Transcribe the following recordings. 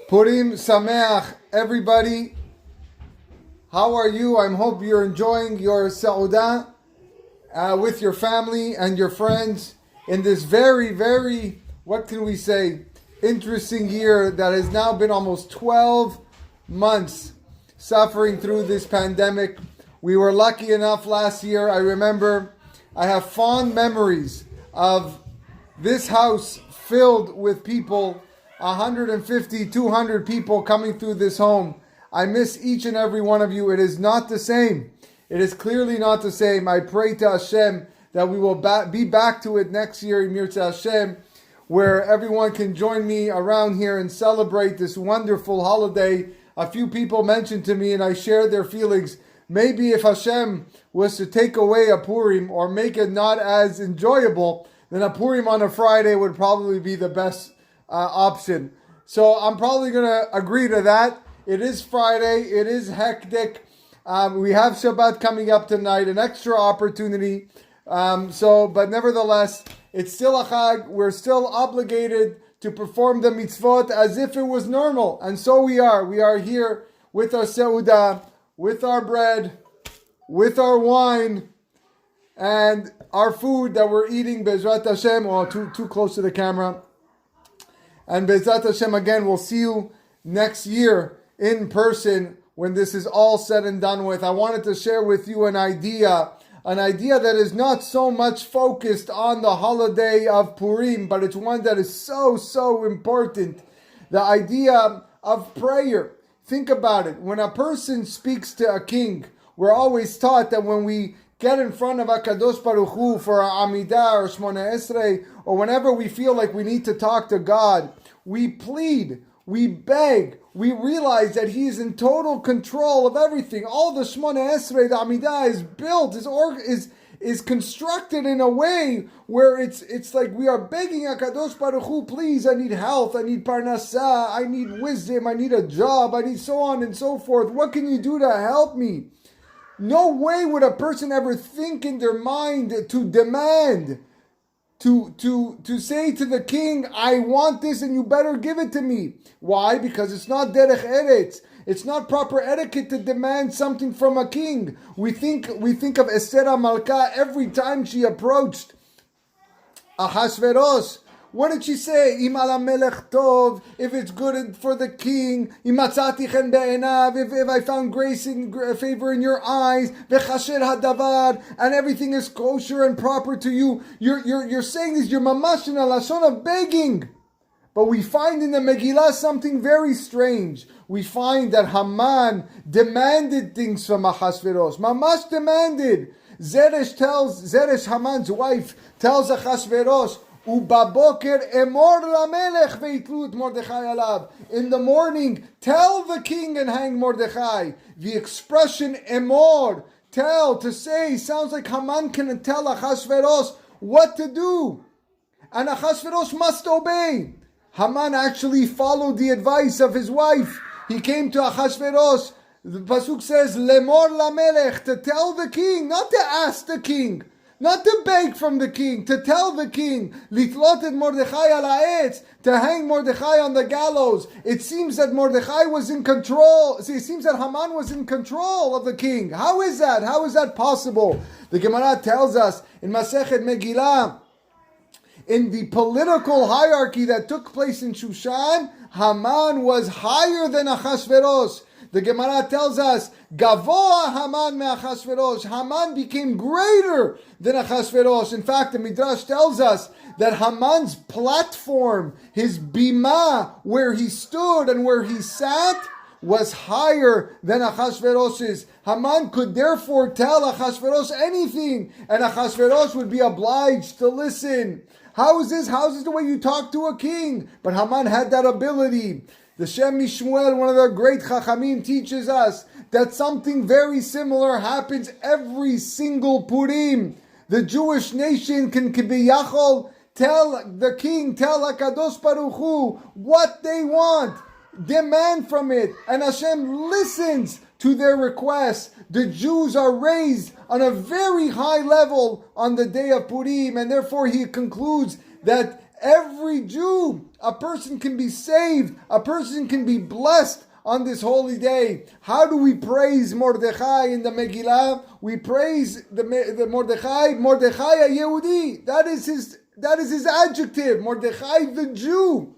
Purim Sameach, everybody. How are you? I hope you're enjoying your Seuda with your family and your friends in this very, what can we say, interesting year that has now been almost 12 months suffering through this pandemic. We were lucky enough last year. I remember I have fond memories of this house filled with people, 150, 200 people coming through this home. I miss each and every one of you. It is not the same. It is clearly not the same. I pray to Hashem that we will be back to it next year in Mirza Hashem, where everyone can join me around here and celebrate this wonderful holiday. A few people mentioned to me, and I shared their feelings, maybe if Hashem was to take away a Purim or make it not as enjoyable, then a Purim on a Friday would probably be the best option. So I'm probably going to agree to that. It is Friday. It is hectic. We have Shabbat coming up tonight, an extra opportunity. But nevertheless, it's still a Chag. We're still obligated to perform the mitzvot as if it was normal. And so we are. We are here with our Seuda, with our bread, with our wine, and our food that we're eating, Bezrat Hashem. Oh, too close to the camera. And Bezrat Hashem, again, we'll see you next year in person when this is all said and done with. I wanted to share with you an idea that is not so much focused on the holiday of Purim, but it's one that is so important. The idea of prayer. Think about it. When a person speaks to a king, we're always taught that when we get in front of HaKadosh Baruch Hu for our Amidah or Shmona Esrei, or whenever we feel like we need to talk to God, we plead, we beg, we realize that He is in total control of everything. All the Shmona Esrei, the Amidah, is built, is constructed in a way where it's like we are begging HaKadosh Baruch Hu, please, I need health, I need parnasah, I need wisdom, I need a job, I need so on and so forth. What can you do to help me? No way would a person ever think in their mind to demand, to say to the king, I want this and you better give it to me. Why? Because it's not derech eretz. It's not proper etiquette to demand something from a king. We think of Esther Malka every time she approached Ahasuerus. What did she say? Im ala melech tov, if it's good for the king. Im matzati chen be'enav, if I found grace and favor in your eyes. V'chasher hadavar, and everything is kosher and proper to you. You're saying this, you're mamash in a lashon of begging. But we find in the Megillah something very strange. We find that Haman demanded things from Ahasuerus. Mamash demanded. Zeresh, Haman's wife, tells Ahasuerus, Ubaboker emor lamelech veitlu et Mordechai alav. In the morning, tell the king and hang Mordechai. The expression emor, tell, to say, sounds like Haman can tell Ahasuerus what to do. And Ahasuerus must obey. Haman actually followed the advice of his wife. He came to Ahasuerus. The pasuk says, lemor lamelech, to tell the king, not to ask the king. Not to beg from the king, to tell the king, litlot et Mordechai al ha'etz, to hang Mordechai on the gallows. It seems that Mordechai was in control. It seems that Haman was in control of the king. How is that? How is that possible? The Gemara tells us in Masechet Megillah, in the political hierarchy that took place in Shushan, Haman was higher than Ahasuerus. The Gemara tells us, Gavoa Haman me'Achashverosh. Haman became greater than Achashverosh. In fact, the Midrash tells us that Haman's platform, his bima, where he stood and where he sat, was higher than Achashverosh's. Haman could therefore tell Achashverosh anything, and Achashverosh would be obliged to listen. How is this? How is this the way you talk to a king? But Haman had that ability. The Shem Mishmuel, one of the great Chachamim, teaches us that something very similar happens every single Purim. The Jewish nation can kibiyachol tell the king, tell HaKadosh Baruch Hu what they want, demand from it, and Hashem listens to their requests. The Jews are raised on a very high level on the day of Purim, and therefore he concludes that Every Jew, a person can be saved, a person can be blessed on this holy day. How do we praise Mordechai in the Megillah? We praise the Mordechai Yehudi. That is his adjective, Mordechai the Jew.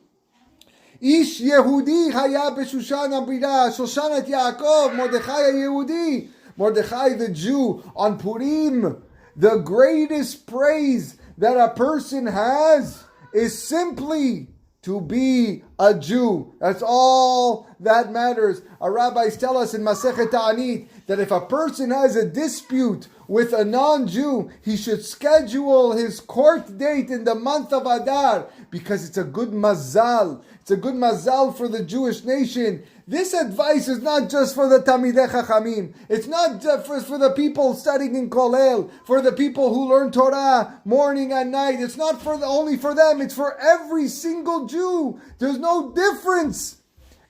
Ish Yehudi haya b'Shushan Abira, Shoshanat Yaakov, Mordechai Yehudi. Mordechai the Jew. On Purim, the greatest praise that a person has is simply to be a Jew. That's all that matters. Our rabbis tell us in Masechet Ta'anit that if a person has a dispute with a non-Jew, he should schedule his court date in the month of Adar, because it's a good mazal. It's a good mazal for the Jewish nation. This advice is not just for the Talmidei Chachamim. It's not just for the people studying in Kollel, for the people who learn Torah morning and night. It's not only for them. It's for every single Jew. There's no difference.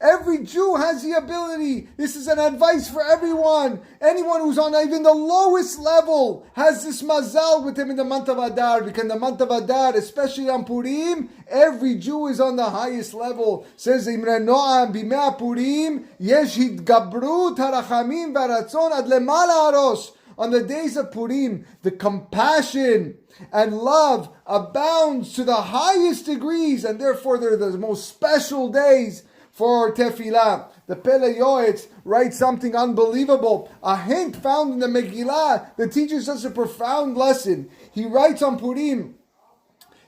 Every Jew has the ability. This is an advice for everyone. Anyone who's on even the lowest level has this mazal with him in the month of Adar. Because in the month of Adar, especially on Purim, every Jew is on the highest level. Says Imre Noam, Bimei Purim, yesh hitgabrut harachamim v'aratzon ad lemala harosh. On the days of Purim, the compassion and love abounds to the highest degrees, and therefore they're the most special days for tefillah. The Pele Yoetz writes something unbelievable, a hint found in the Megillah that teaches us a profound lesson. He writes on Purim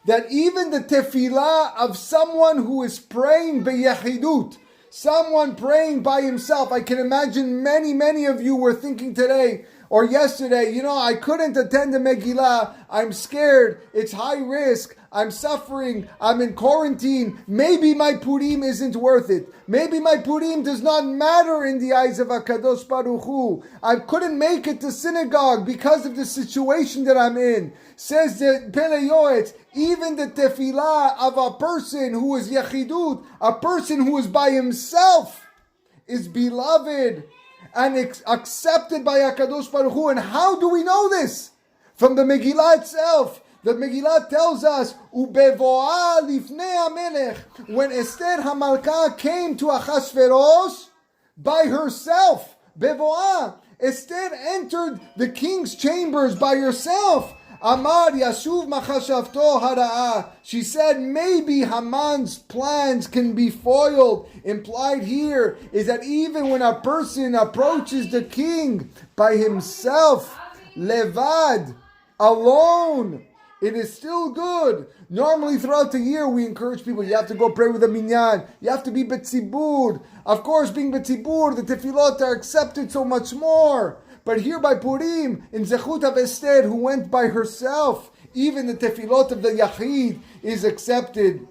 that even the tefillah of someone who is praying beyechidut, someone praying by himself. I can imagine many of you were thinking today or yesterday, I couldn't attend the Megillah. I'm scared. It's high risk. I'm suffering. I'm in quarantine. Maybe my Purim isn't worth it. Maybe my Purim does not matter in the eyes of HaKadosh Baruch Hu. I couldn't make it to synagogue because of the situation that I'm in. Says the Pele Yoetz, even the tefillah of a person who is yachidut, a person who is by himself, is beloved and accepted by HaKadosh Baruch Hu. And how do we know this? From the Megillah itself. The Megillah tells us, Ubevoah lifnei HaMelech, when Esther HaMalka came to Achashverosh by herself, Bevoah, Esther entered the king's chambers by herself. Amar Yashuv Machashavto Hara'ah. She said maybe Haman's plans can be foiled. Implied here is that even when a person approaches the king by himself, levad, alone, it is still good. Normally throughout the year we encourage people, you have to go pray with a minyan. You have to be betzibur. Of course, being betzibur, the tefillot are accepted so much more. But here by Purim, in Zechut of Esther, who went by herself, even the tefillot of the Yachid is accepted.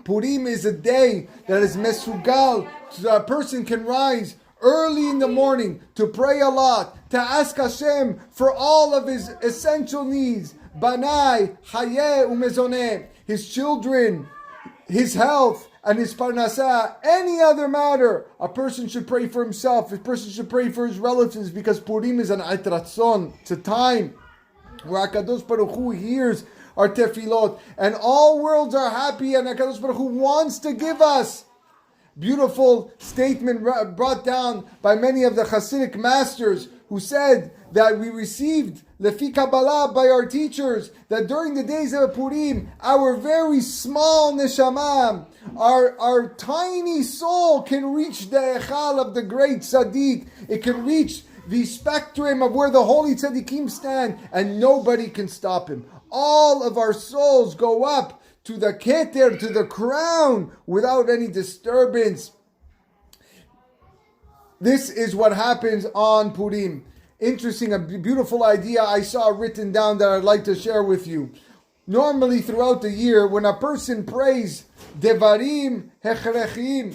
Purim is a day that is mesugal, so a person can rise early in the morning to pray a lot, to ask Hashem for all of his essential needs. Banai, Hayeh, Umezoneh, his children, his health, and his parnasah, any other matter. A person should pray for himself. A person should pray for his relatives, because Purim is an ait ratzon. It's a time where HaKadosh Baruch Hu hears our tefillot, and all worlds are happy, and HaKadosh Baruch Hu wants to give us. Beautiful statement brought down by many of the Hasidic masters, who said that we received Lefi Kabbalah by our teachers, that during the days of Purim, our very small neshama, our tiny soul can reach the echal of the great tzaddik. It can reach the spectrum of where the holy tzaddikim stand, and nobody can stop him. All of our souls go up to the keter, to the crown, without any disturbance. This is what happens on Purim. Interesting, a beautiful idea I saw written down that I'd like to share with you. Normally throughout the year, when a person prays devarim hechrechim,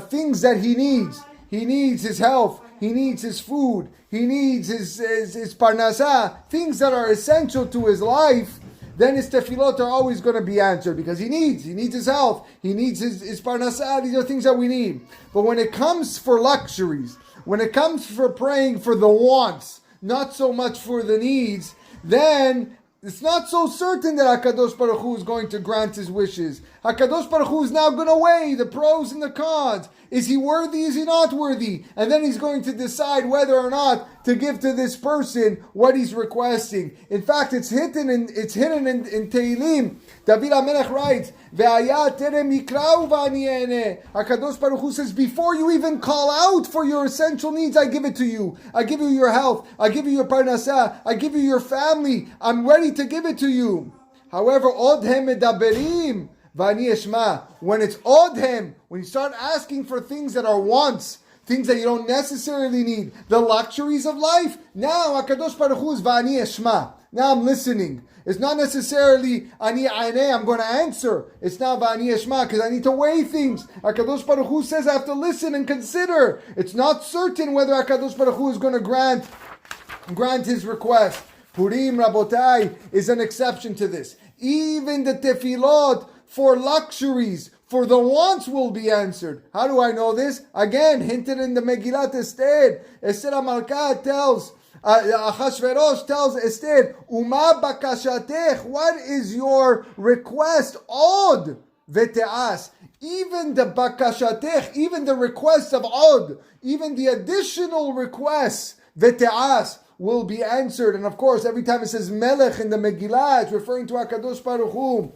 things that he needs his health, he needs his food, he needs his parnasah, things that are essential to his life, then his tefillot are always going to be answered, because he needs his health, he needs his parnasah. These are things that we need. But when it comes for luxuries, when it comes for praying for the wants, not so much for the needs, then it's not so certain that HaKadosh Baruch Hu is going to grant his wishes. HaKadosh Baruch Hu is now going to weigh the pros and the cons. Is he worthy? Is he not worthy? And then he's going to decide whether or not to give to this person what he's requesting. In fact, it's hidden in Tehillim. David HaMelech writes, "Ve'aya terem yikra'u v'ani e'eneh." HaKadosh Baruch Hu says, before you even call out for your essential needs, I give it to you. I give you your health. I give you your parnasah. I give you your family. I'm ready to give it to you. However, odhem medaberim v'ani eshma. When it's odhem, when you start asking for things that are wants, things that you don't necessarily need, the luxuries of life, now HaKadosh Baruch Hu is v'ani eshma. Now I'm listening. It's not necessarily ani aineh, I'm going to answer. It's now v'ani eshma, because I need to weigh things. HaKadosh Baruch Hu says I have to listen and consider. It's not certain whether HaKadosh Baruch Hu is going to grant his request. Purim, Rabotai, is an exception to this. Even the tefillot for luxuries, for the wants, will be answered. How do I know this? Again, hinted in the Megillat Esther. Esther HaMalkah tells, Achashverosh tells Esther, Uma bakashatech, what is your request? Od vete'as. Even the bakashatech, even the request of od, even the additional requests, vete'as, will be answered. And of course, every time it says Melech in the Megillah, it's referring to HaKadosh Baruch Hu.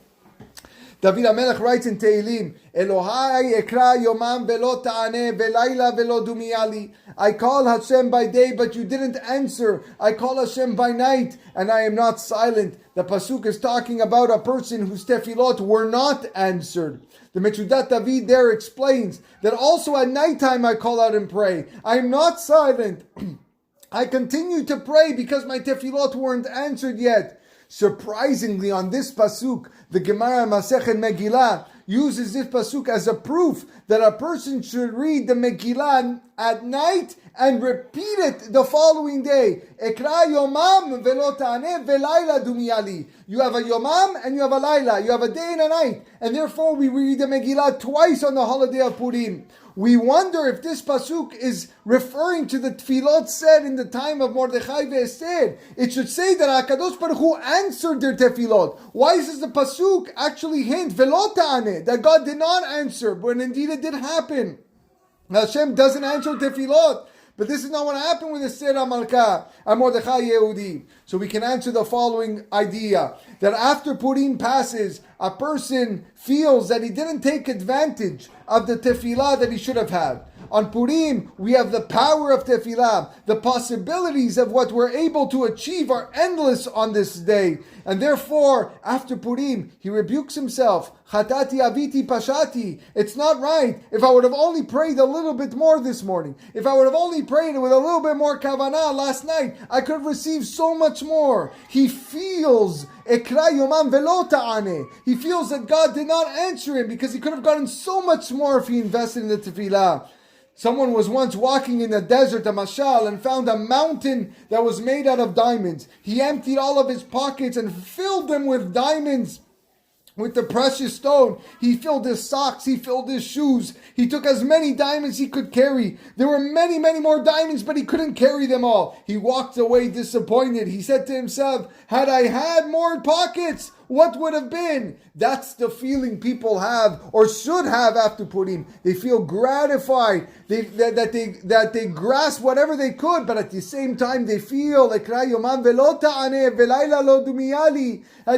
David HaMelech writes in Tehillim, Elohai ekra yomam velo ta'aneh velayla velo dumiyali. I call Hashem by day, but you didn't answer. I call Hashem by night, and I am not silent. The pasuk is talking about a person whose tefillot were not answered. The Metzudat David there explains that also at nighttime I call out and pray. I am not silent. I continue to pray because my tefillot weren't answered yet. Surprisingly, on this pasuk, the Gemara Masechet Megillah uses this pasuk as a proof that a person should read the Megillah at night and repeat it the following day. Ekra yomam velo ta'aneh velayla dumiyali. You have a yomam and you have a layla. You have a day and a night. And therefore we read the Megillah twice on the holiday of Purim. We wonder if this pasuk is referring to the tefillot said in the time of Mordechai ve'Esther. It should say that HaKadosh Baruch Hu answered their tefillot. Why does the pasuk actually hint velo ta'aneh, that God did not answer, when indeed it did happen? Hashem doesn't answer tefillot. But this is not what happened with Esther HaMalkah and Mordechai Yehudi. So we can answer the following idea, that after Purim passes, a person feels that he didn't take advantage of the tefillah that he should have had. On Purim, we have the power of tefillah. The possibilities of what we're able to achieve are endless on this day. And therefore, after Purim, he rebukes himself. Chatati aviti pashati. It's not right. If I would have only prayed a little bit more this morning, if I would have only prayed with a little bit more kavanah last night, I could have received so much more. He feels ekra yomam velo ta'aneh. He feels that God did not answer him because he could have gotten so much more if he invested in the tefillah. Someone was once walking in the desert, a mashal, and found a mountain that was made out of diamonds. He emptied all of his pockets and filled them with diamonds, with the precious stone. He filled his socks, he filled his shoes. He took as many diamonds he could carry. There were many, many more diamonds, but he couldn't carry them all. He walked away disappointed. He said to himself, had I had more pockets, what would have been? That's the feeling people have or should have after Purim. They feel gratified that they grasp whatever they could, but at the same time they feel had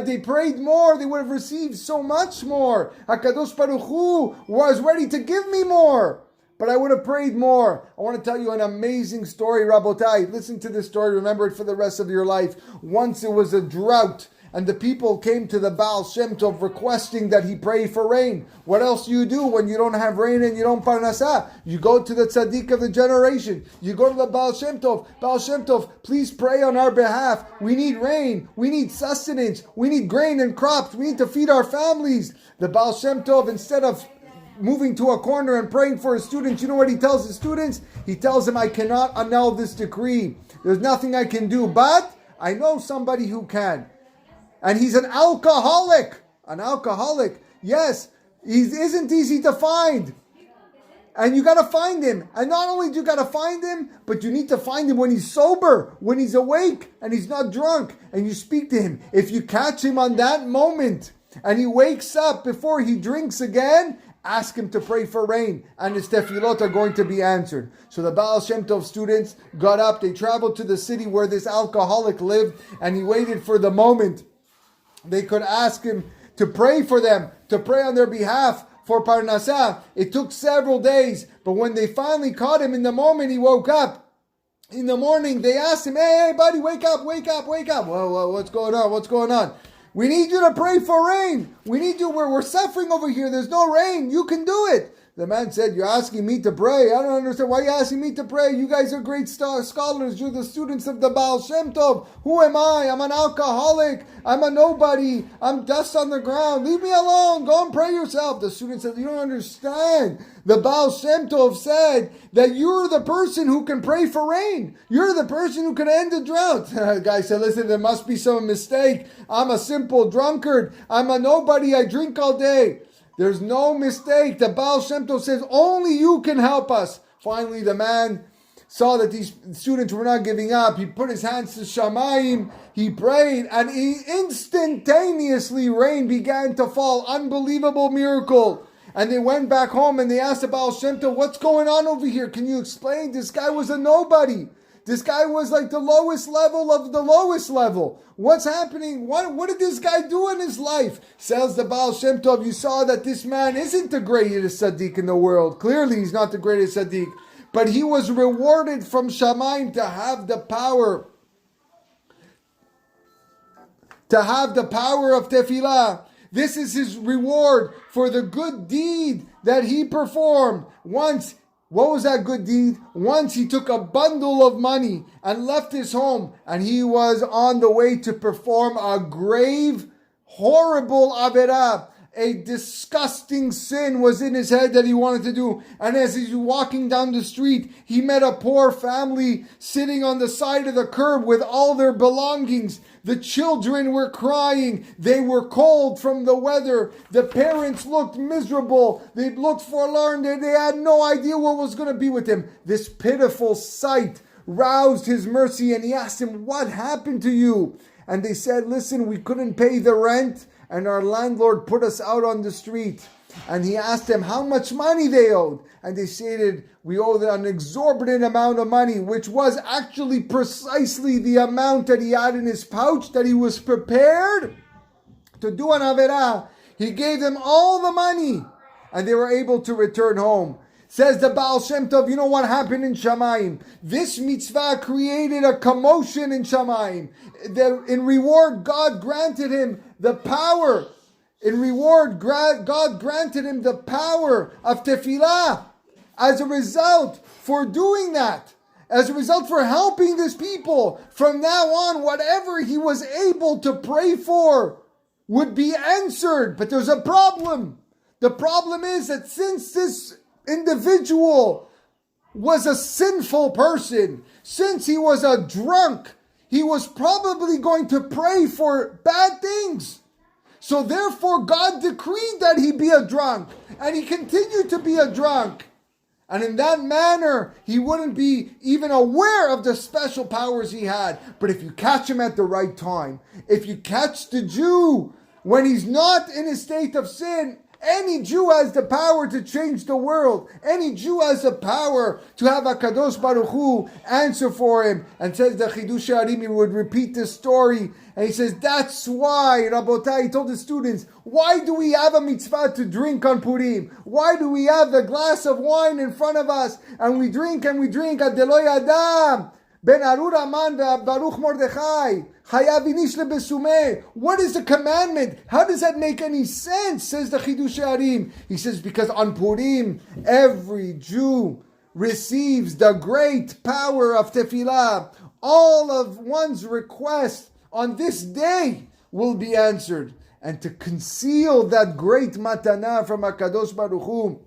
they prayed more, they would have received so much more. HaKadosh Baruch Hu was ready to give me more, but I would have prayed more. I want to tell you an amazing story, Rabotai. Listen to this story, remember it for the rest of your life. Once it was a drought, and the people came to the Baal Shem Tov requesting that he pray for rain. What else do you do when you don't have rain and you don't parnasah? You go to the tzaddik of the generation. You go to the Baal Shem Tov. Baal Shem Tov, please pray on our behalf. We need rain. We need sustenance. We need grain and crops. We need to feed our families. The Baal Shem Tov, instead of moving to a corner and praying for his students, you know what he tells his students? He tells them, I cannot annul this decree. There's nothing I can do, but I know somebody who can. And he's an alcoholic. An alcoholic. Yes, he isn't easy to find. And you got to find him. And not only do you got to find him, but you need to find him when he's sober, when he's awake, and he's not drunk. And you speak to him. If you catch him on that moment, and he wakes up before he drinks again, ask him to pray for rain. And his tefillot are going to be answered. So the Baal Shem Tov students got up. They traveled to the city where this alcoholic lived. And he waited for the moment they could ask him to pray for them, to pray on their behalf for Parnasah. It took several days, but when they finally caught him in the moment he woke up, in the morning, they asked him, hey buddy, wake up, wake up, wake up. Whoa, what's going on? What's going on? We need you to pray for rain. We need you, we're suffering over here. There's no rain. You can do it. The man said, you're asking me to pray. I don't understand. Why are you asking me to pray? You guys are great scholars. You're the students of the Baal Shem Tov. Who am I? I'm an alcoholic. I'm a nobody. I'm dust on the ground. Leave me alone. Go and pray yourself. The student said, you don't understand. The Baal Shem Tov said that you're the person who can pray for rain. You're the person who can end the drought. The guy said, listen, there must be some mistake. I'm a simple drunkard. I'm a nobody. I drink all day. There's no mistake. The Baal Shem Tov says, only you can help us. Finally, the man saw that these students were not giving up. He put his hands to Shamayim. He prayed, and instantaneously rain began to fall. Unbelievable miracle. And they went back home and they asked the Baal Shem Tov, what's going on over here? Can you explain? This guy was a nobody. This guy was like the lowest level of the lowest level. What's happening? What did this guy do in his life? Says the Baal Shem Tov, you saw that this man isn't the greatest tzaddik in the world. Clearly he's not the greatest tzaddik. But he was rewarded from Shamayim to have the power. To have the power of tefillah. This is his reward for the good deed that he performed. Once, what was that good deed? Once he took a bundle of money and left his home, and he was on the way to perform a grave, horrible averah. A disgusting sin was in his head that he wanted to do. And as he's walking down the street, he met a poor family sitting on the side of the curb with all their belongings. The children were crying. They were cold from the weather. The parents looked miserable. They looked forlorn. They had no idea what was going to be with him. This pitiful sight roused his mercy, and he asked him, what happened to you? And they said, listen, we couldn't pay the rent, and our landlord put us out on the street. And he asked them how much money they owed. And they stated, we owed an exorbitant amount of money, which was actually precisely the amount that he had in his pouch, that he was prepared to do an averah. He gave them all the money, and they were able to return home. Says the Baal Shem Tov, you know what happened in Shamayim? This mitzvah created a commotion in Shamayim. In reward, God granted him the power. In reward, God granted him the power of tefillah. As a result, for doing that, as a result for helping these people, from now on, whatever he was able to pray for would be answered. But there's a problem. The problem is that since this individual was a sinful person, since he was a drunk, he was probably going to pray for bad things. So therefore God decreed that he be a drunk, and he continued to be a drunk. And in that manner, he wouldn't be even aware of the special powers he had. But if you catch him at the right time, if you catch the Jew when he's not in a state of sin, any Jew has the power to change the world. Any Jew has the power to have HaKadosh Baruch Hu answer for him. And says the Chidush Harim, he would repeat this story. And he says, that's why, Rabotai, he told the students, why do we have a mitzvah to drink on Purim? Why do we have the glass of wine in front of us? And we drink, Adeloy Adam, Ben Arur Aman Baruch Mordechai. What is the commandment? How does that make any sense? Says the Chidush Harim. He says, because on Purim, every Jew receives the great power of tefillah. All of one's requests on this day will be answered. And to conceal that great matana from HaKadosh Baruch Hu,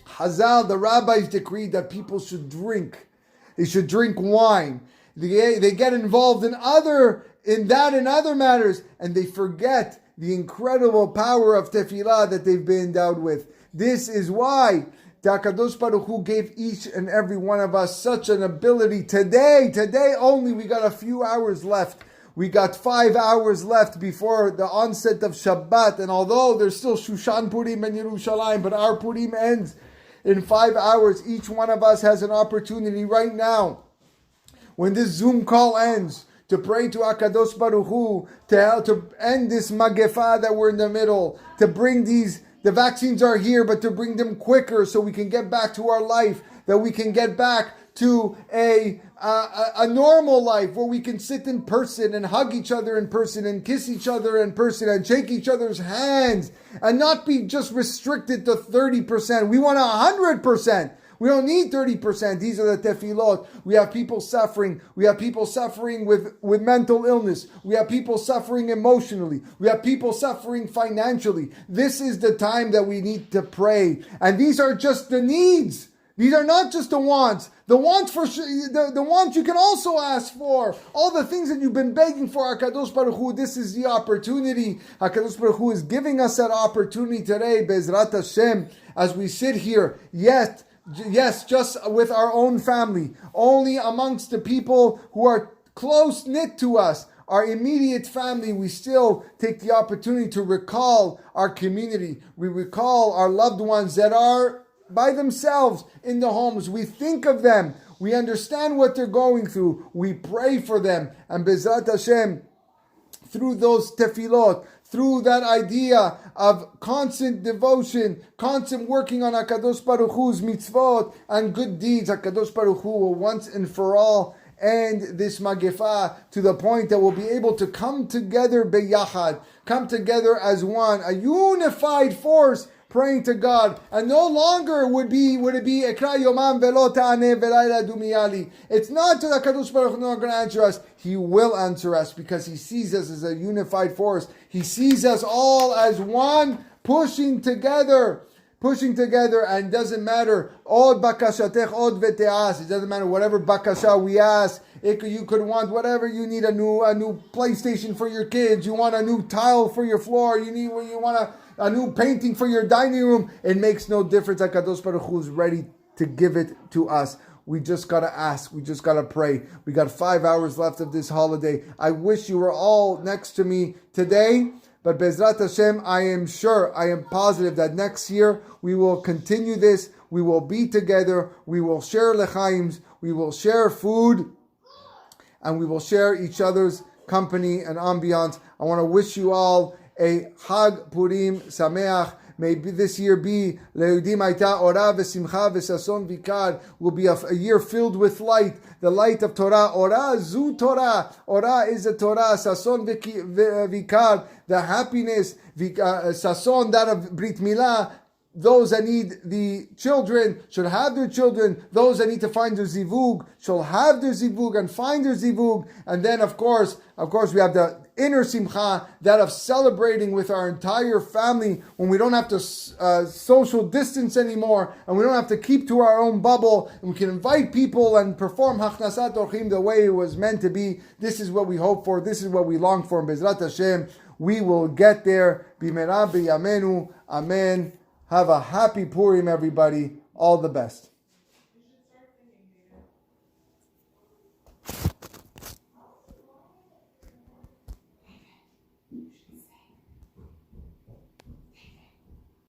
Hazal, the rabbis decreed that people should drink. They should drink wine. They get involved in other matters, and they forget the incredible power of tefillah that they've been endowed with. This is why the HaKadosh Baruch Hu gave each and every one of us such an ability. Today only, we got a few hours left. We got 5 hours left before the onset of Shabbat, and although there's still Shushan Purim and Yerushalayim, but our Purim ends in 5 hours. Each one of us has an opportunity right now, when this Zoom call ends, to pray to HaKadosh Baruch Hu to end this Magefa that we're in the middle, to bring the vaccines are here, but to bring them quicker so we can get back to our life, that we can get back to a normal life where we can sit in person and hug each other in person and kiss each other in person and shake each other's hands and not be just restricted to 30%. We want 100%. We don't need 30%. These are the tefillot. We have people suffering. We have people suffering with mental illness. We have people suffering emotionally. We have people suffering financially. This is the time that we need to pray. And these are just the needs. These are not just the wants. The wants the wants you can also ask for. All the things that you've been begging for, HaKadosh Baruch Hu, this is the opportunity. HaKadosh Baruch Hu is giving us that opportunity today, Bezrat Hashem, as we sit here. Yes, just with our own family, only amongst the people who are close-knit to us, our immediate family, we still take the opportunity to recall our community. We recall our loved ones that are by themselves in the homes. We think of them. We understand what they're going through. We pray for them. And Bezrat Hashem, through those tefillot, through that idea of constant devotion, constant working on HaKadosh Baruch Hu's mitzvot and good deeds, HaKadosh Baruch Hu will once and for all end this magefa to the point that we'll be able to come together beyachad, come together as one, a unified force, praying to God, and no longer would it be Ekra Yomam Velo Ta'aneh Velayla Dumiyali. It's not that HaKadosh Baruch Hu not going to answer us. He will answer us because He sees us as a unified force. He sees us all as one, pushing together, and doesn't matter. Od bakashatech od veteas. It doesn't matter whatever bakasha we ask. You could want whatever you need, a new PlayStation for your kids. You want a new tile for your floor. You want a new painting for your dining room. It makes no difference. HaKadosh Baruch Hu is ready to give it to us. We just got to ask. We just got to pray. We got 5 hours left of this holiday. I wish you were all next to me today. But Bezrat Hashem, I am positive that next year we will continue this. We will be together. We will share lechaims. We will share food. And we will share each other's company and ambiance. I want to wish you all a Chag Purim Sameach. May this year be Le'udim Aita Ora V'Simcha V'Sason Vikar. Will be a year filled with light, the light of Torah. Ora Zu Torah. Ora is a Torah. Sason Vikar, the happiness. Sason, that of Brit Milah. Those that need the children should have their children. Those that need to find their zivug shall have their zivug and find their zivug. And then, of course, we have the inner simcha, that of celebrating with our entire family when we don't have to social distance anymore and we don't have to keep to our own bubble and we can invite people and perform hachnasat orchim the way it was meant to be. This is what we hope for. This is what we long for. And Bezrat Hashem, we will get there. B'meirah b'yamenu. Amen. Have a happy Purim, everybody. All the best.